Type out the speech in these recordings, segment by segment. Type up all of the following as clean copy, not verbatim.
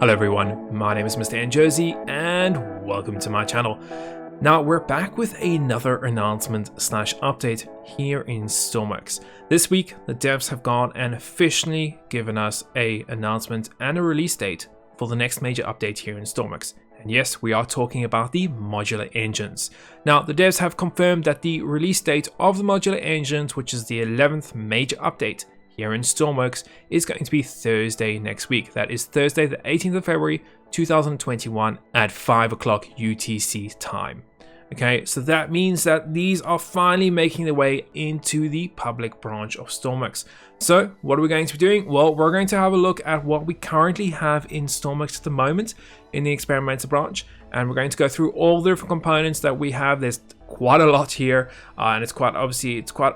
Hello everyone, my name is MrNJersey and welcome to my channel. Now we're back with another announcement / update here in Stormworks. This week the devs have gone and officially given us an announcement and a release date for the next major update here in Stormworks. And yes, we are talking about the modular engines. Now the devs have confirmed that the release date of the modular engines, which is the 11th major update here in Stormworks, is going to be Thursday next week. That is Thursday the 18th of February 2021 at 5 o'clock UTC time. Okay, so that means that these are finally making their way into the public branch of Stormworks. So what are we going to be doing? Well, we're going to have a look at what we currently have in Stormworks at the moment in the experimental branch, and we're going to go through all the different components that we have. There's quite a lot here, and it's quite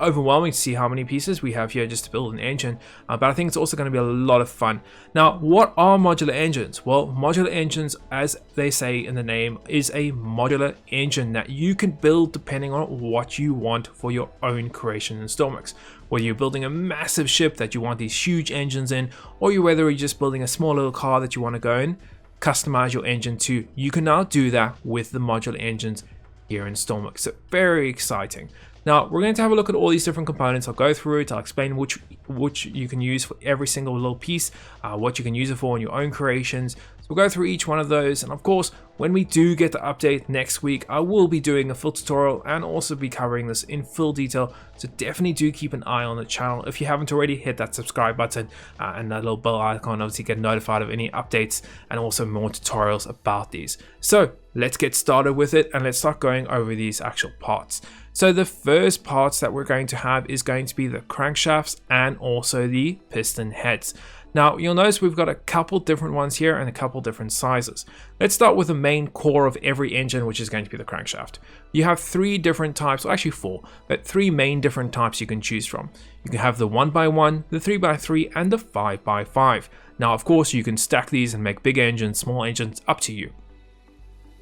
overwhelming to see how many pieces we have here just to build an engine, but I think it's also going to be a lot of fun. Now, what are modular engines? Well, modular engines, as they say in the name, is a modular engine that you can build depending on what you want for your own creation in Stormworks. Whether you're building a massive ship that you want these huge engines in, or whether you're just building a small little car that you want to go in, customize your engine to, you can now do that with the modular engines here in Stormworks. So very exciting. Now we're going to have a look at all these different components. I'll go through it. I'll explain which you can use for every single little piece, what you can use it for in your own creations. So we'll go through each one of those, and of course when we do get the update next week, I will be doing a full tutorial and also be covering this in full detail. So definitely do keep an eye on the channel. If you haven't already, hit that subscribe button and that little bell icon, obviously get notified of any updates and also more tutorials about these. So let's get started with it and let's start going over these actual parts. So the first parts that we're going to have is going to be the crankshafts and also the piston heads. Now you'll notice we've got a couple different ones here and a couple different sizes. Let's start with the main core of every engine, which is going to be the crankshaft. You have three different types, well, actually four, but three main different types you can choose from. You can have the 1x1, the 3x3, and the 5x5. Now of course you can stack these and make big engines, small engines, up to you.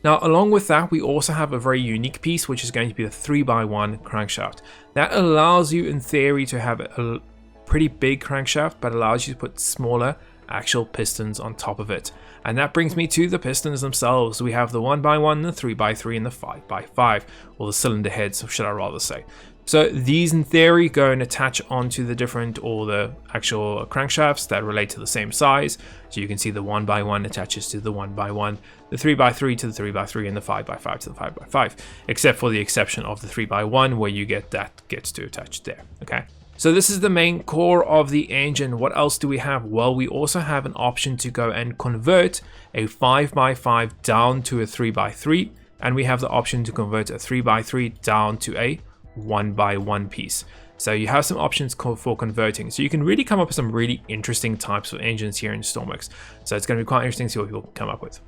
Now, along with that, we also have a very unique piece, which is going to be the 3x1 crankshaft. That allows you, in theory, to have a pretty big crankshaft, but allows you to put smaller actual pistons on top of it. And that brings me to the pistons themselves. We have the 1x1, the 3x3, and the 5x5, or the cylinder heads, should I rather say. So these in theory go and attach onto the different, or the actual crankshafts that relate to the same size. So you can see the 1x1 attaches to the 1x1, the 3x3 to the 3x3, and the 5x5 to the 5x5, except for the exception of the 3x1 where you gets to attach there. Okay. So this is the main core of the engine. What else do we have? Well, we also have an option to go and convert a 5x5 down to a 3x3, and we have the option to convert a 3x3 down to a 1x1 piece. So you have some options for converting. So you can really come up with some really interesting types of engines here in Stormworks. So it's going to be quite interesting to see what people come up with.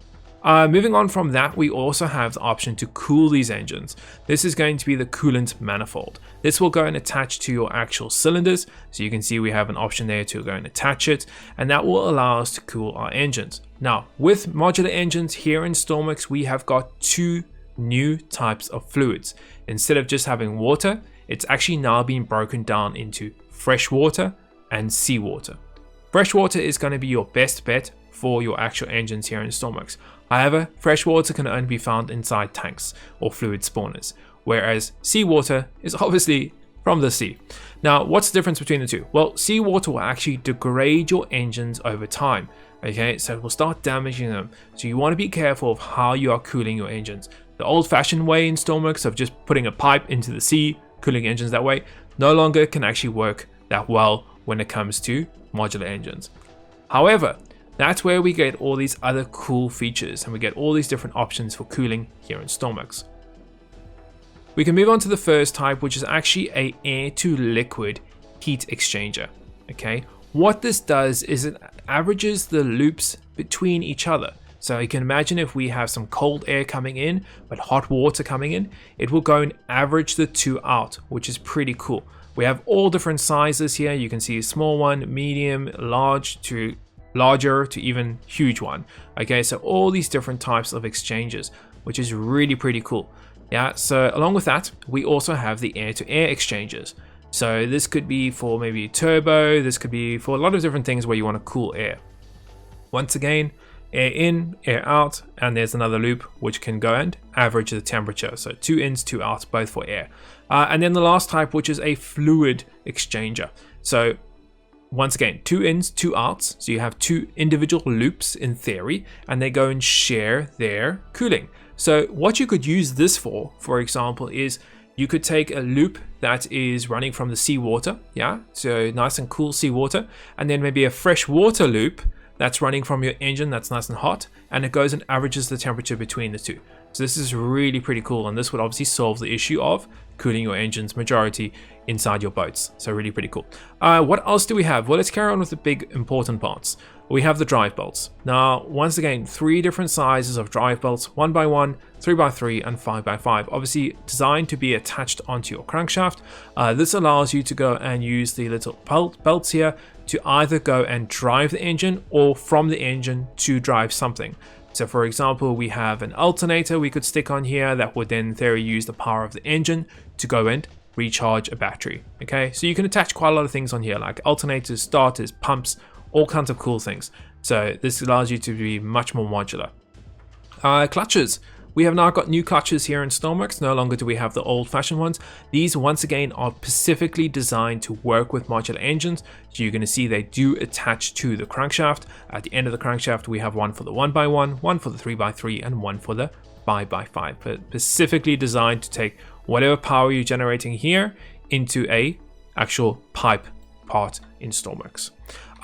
Moving on from that, we also have the option to cool these engines. This is going to be the coolant manifold. This will go and attach to your actual cylinders. So you can see we have an option there to go and attach it, and that will allow us to cool our engines. Now, with modular engines here in Stormworks, we have got two new types of fluids. Instead of just having water, it's actually now being broken down into fresh water and seawater. Fresh water is going to be your best bet for your actual engines here in Stormworks. However, fresh water can only be found inside tanks or fluid spawners, whereas seawater is obviously from the sea. Now, what's the difference between the two? Well, seawater will actually degrade your engines over time. Okay, so it will start damaging them. So you want to be careful of how you are cooling your engines. The old-fashioned way in Stormworks of just putting a pipe into the sea, cooling engines that way, no longer can actually work that well when it comes to modular engines. However, that's where we get all these other cool features and we get all these different options for cooling here in Stormworks. We can move on to the first type, which is actually a air to liquid heat exchanger. Okay, what this does is it averages the loops between each other. So you can imagine if we have some cold air coming in, but hot water coming in, it will go and average the two out, which is pretty cool. We have all different sizes here. You can see a small one, medium, large to larger to even huge one. Okay, so all these different types of exchanges, which is really pretty cool. Yeah, so along with that, we also have the air-to-air exchanges. So this could be for maybe turbo, this could be for a lot of different things where you want to cool air. Once again, air in, air out, and there's another loop which can go and average the temperature. So 2 ins, 2 outs, both for air. And then the last type, which is a fluid exchanger. So once again, 2 ins, 2 outs. So you have 2 individual loops in theory, and they go and share their cooling. So what you could use this for example, is you could take a loop that is running from the seawater, yeah, so nice and cool seawater, and then maybe a fresh water loop that's running from your engine that's nice and hot, and it goes and averages the temperature between the two. So this is really pretty cool, and this would obviously solve the issue of cooling your engines majority inside your boats. So really pretty cool. What else do we have? Well, let's carry on with the big important parts. We have the drive belts. Now, once again, 3 different sizes of drive belts: 1x1, 3x3, and 5x5. Obviously designed to be attached onto your crankshaft. This allows you to go and use the little belts here to either go and drive the engine, or from the engine to drive something. So for example, we have an alternator we could stick on here that would then in theory use the power of the engine to go and recharge a battery. Okay, so you can attach quite a lot of things on here, like alternators, starters, pumps, all kinds of cool things. So this allows you to be much more modular. Clutches. We have now got new clutches here in Stormworks. No longer do we have the old-fashioned ones. These, once again, are specifically designed to work with modular engines. So you're going to see they do attach to the crankshaft. At the end of the crankshaft, we have one for the 1x1, one for the 3x3, and one for the 5x5. But specifically designed to take whatever power you're generating here into a actual pipe part in Stormworks.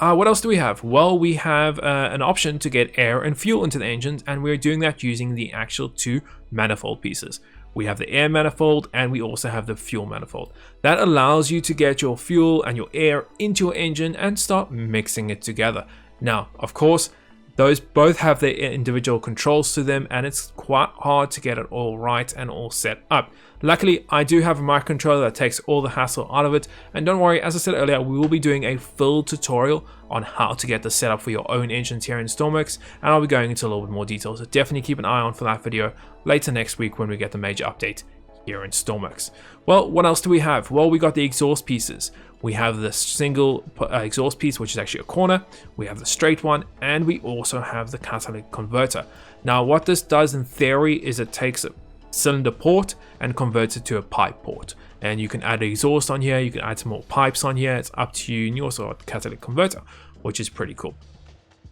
What else do we have? Well, we have an option to get air and fuel into the engines, and we're doing that using the actual 2 manifold pieces. We have the air manifold, and we also have the fuel manifold. That allows you to get your fuel and your air into your engine and start mixing it together. Now, of course, those both have their individual controls to them, and it's quite hard to get it all right and all set up. Luckily, I do have a microcontroller that takes all the hassle out of it, and don't worry, as I said earlier, we will be doing a full tutorial on how to get the setup for your own engines here in Stormworks, and I'll be going into a little bit more detail, so definitely keep an eye on for that video later next week when we get the major update here in Stormworks. Well, what else do we have? Well, we got the exhaust pieces. We have the single exhaust piece, which is actually a corner. We have the straight one, and we also have the catalytic converter. Now, what this does in theory is it takes a cylinder port and converts it to a pipe port. And you can add exhaust on here, you can add some more pipes on here, it's up to you. And you also have a catalytic converter, which is pretty cool.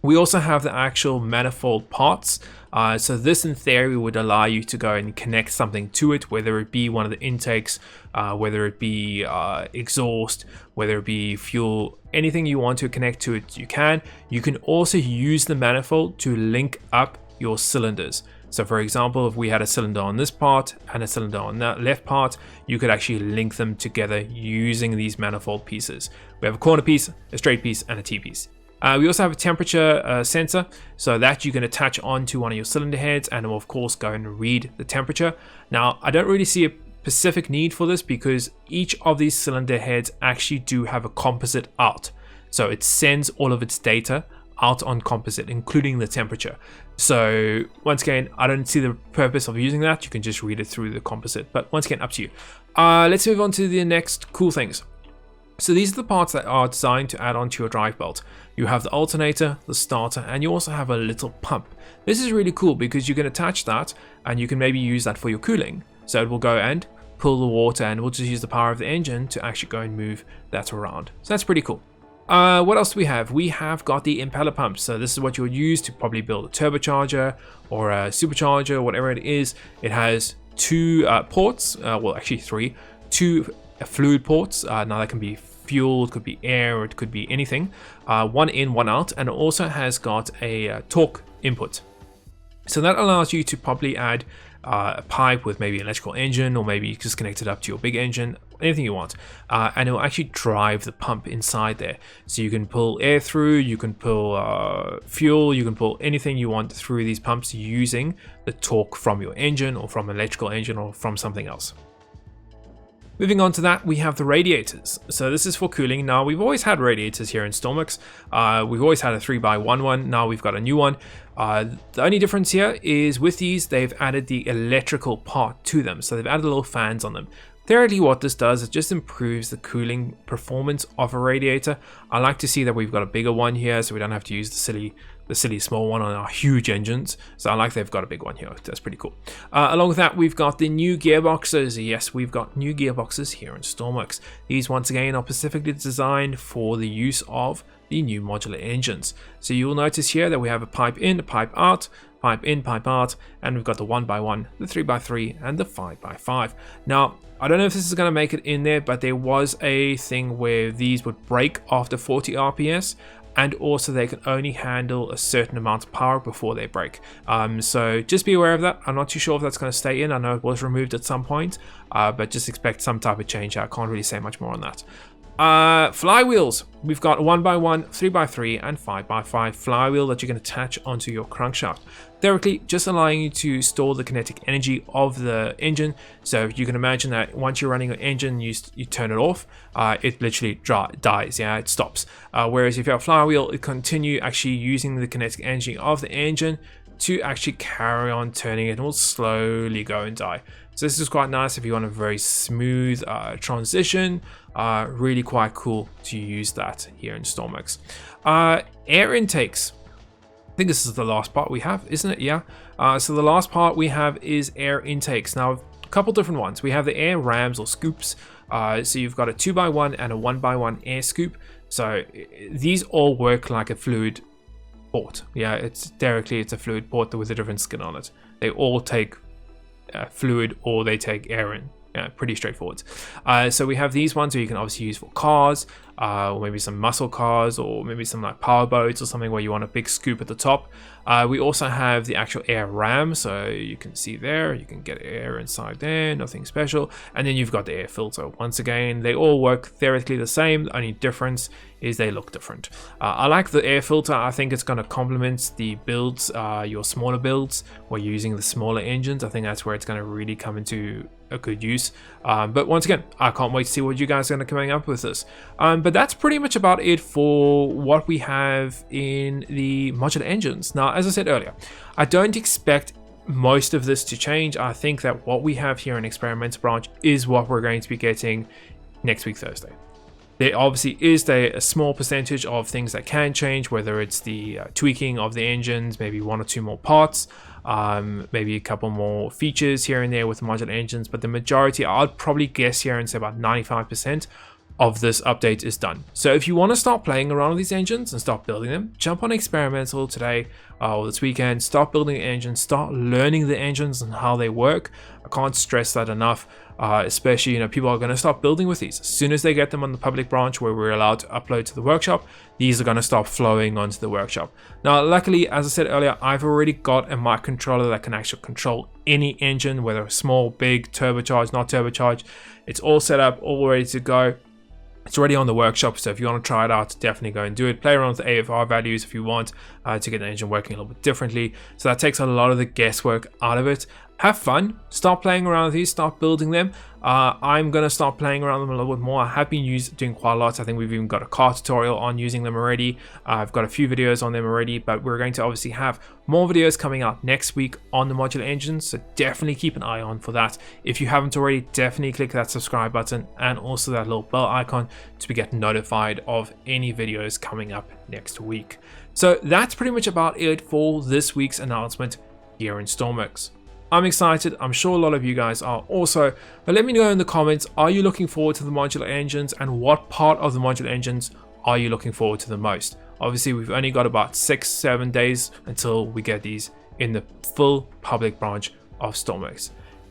We also have the actual manifold parts. So this in theory would allow you to go and connect something to it, whether it be one of the intakes, whether it be exhaust, whether it be fuel, anything you want to connect to it, you can. You can also use the manifold to link up your cylinders. So for example, if we had a cylinder on this part and a cylinder on that left part, you could actually link them together using these manifold pieces. We have a corner piece, a straight piece, and a T-piece. We also have a temperature sensor, so that you can attach onto one of your cylinder heads, and it will of course go and read the temperature. Now, I don't really see a specific need for this because each of these cylinder heads actually do have a composite out. So it sends all of its data out on composite, including the temperature. So once again, I don't see the purpose of using that. You can just read it through the composite, but once again, up to you. Let's move on to the next cool things. So these are the parts that are designed to add onto your drive belt. You have the alternator, the starter, and you also have a little pump. This is really cool because you can attach that and you can maybe use that for your cooling. So it will go and pull the water, and we'll just use the power of the engine to actually go and move that around. So that's pretty cool. What else do we have? We have got the impeller pumps. So this is what you would use to probably build a turbocharger or a supercharger, whatever it is. It has 2 ports, well actually 3, 2 fluid ports. Now that can be fuel, it could be air, it could be anything. 1 in, 1 out, and it also has got a torque input. So that allows you to probably add a pipe with maybe an electrical engine, or maybe just connect it up to your big engine, anything you want, and it will actually drive the pump inside there. So you can pull air through, you can pull fuel, you can pull anything you want through these pumps using the torque from your engine or from an electrical engine or from something else. Moving on to that, we have the radiators. So this is for cooling. Now, we've always had radiators here in Stormworks. We've always had a 3x1 one. Now we've got a new one. The only difference here is with these, they've added the electrical part to them. So they've added little fans on them. Theoretically, what this does is just improves the cooling performance of a radiator. I like to see that we've got a bigger one here, so we don't have to use the silly the silly small one on our huge engines. So I like they've got a big one here. That's pretty cool. Along with that, we've got the new gearboxes. Yes, we've got new gearboxes here in Stormworks. These once again are specifically designed for the use of the new modular engines. So you'll notice here that we have a pipe in, a pipe out, pipe in, pipe out, and we've got the 1x1, the 3x3, and the 5x5. Now, I don't know if this is going to make it in there, but there was a thing where these would break after 40 RPS, and also they can only handle a certain amount of power before they break. So just be aware of that. I'm not too sure if that's going to stay in. I know it was removed at some point, but just expect some type of change. I can't really say much more on that. Flywheels. We've got 1x1, 3x3, and 5x5 flywheel that you can attach onto your crankshaft. Theoretically, just allowing you to store the kinetic energy of the engine. So you can imagine that once you're running an engine, you turn it off, it literally dies. Yeah, it stops. Whereas if you have a flywheel, it continue actually using the kinetic energy of the engine to actually carry on turning it, and will slowly go and die. So this is quite nice if you want a very smooth transition. Really quite cool to use that here in Stormworks. Air intakes. I think this is the last part we have, isn't it? Yeah. So the last part we have is air intakes. Now, a couple different ones. We have the air rams or scoops. So you've got a 2x1 and a 1x1 air scoop. So these all work like a fluid port. Yeah, it's a fluid port with a different skin on it. They all take fluid, or they take air in. Yeah, pretty straightforward. So we have these ones where you can obviously use for cars, or maybe some muscle cars, or maybe some like power boats or something where you want a big scoop at the top. We also have the actual air ram, so you can see there, you can get air inside there, nothing special. And then you've got the air filter. Once again, they all work theoretically the same. The only difference is they look different. I like the air filter. I think it's going to complement the builds, your smaller builds, where you're using the smaller engines. I think that's where it's going to really come into a good use. But once again, I can't wait to see what you guys are going to coming up with this. But that's pretty much about it for what we have in the modular engines. Now, as I said earlier, I don't expect most of this to change. I think that what we have here in experimental branch is what we're going to be getting next week, Thursday. There obviously is a small percentage of things that can change, whether it's the tweaking of the engines, maybe one or two more parts, maybe a couple more features here and there with the modular engines, but the majority, I'd probably guess here and say about 95% of this update is done. So if you want to start playing around with these engines and start building them, jump on experimental today or this weekend, start building engines, start learning the engines and how they work. I can't stress that enough. Especially, you know, people are going to start building with these as soon as they get them on the public branch where we're allowed to upload to the workshop. These are going to start flowing onto the workshop. Now, luckily, as I said earlier, I've already got a mic controller that can actually control any engine, whether small, big, turbocharged, not turbocharged. It's all set up, all ready to go. It's already on the workshop, so if you want to try it out, definitely go and do it. Play around with the AFR values if you want to get the engine working a little bit differently. So that takes a lot of the guesswork out of it. Have fun, start playing around with these, start building them. I'm going to start playing around them a little bit more. I have been doing quite a lot. I think we've even got a car tutorial on using them already. I've got a few videos on them already, but we're going to obviously have more videos coming out next week on the modular engines, so definitely keep an eye on for that. If you haven't already, definitely click that subscribe button and also that little bell icon to get notified of any videos coming up next week. So that's pretty much about it for this week's announcement here in Stormworks. I'm excited. I'm sure a lot of you guys are also, but let me know in the comments, are you looking forward to the modular engines, and what part of the modular engines are you looking forward to the most? Obviously, we've only got about 6-7 days until we get these in the full public branch of Stormworks.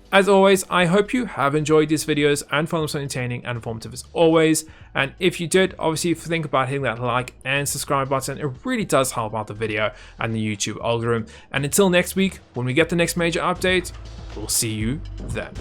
As always, I hope you have enjoyed these videos and found them so entertaining and informative as always. And if you did, obviously think about hitting that like and subscribe button. It really does help out the video and the YouTube algorithm. And until next week, when we get the next major update, we'll see you then.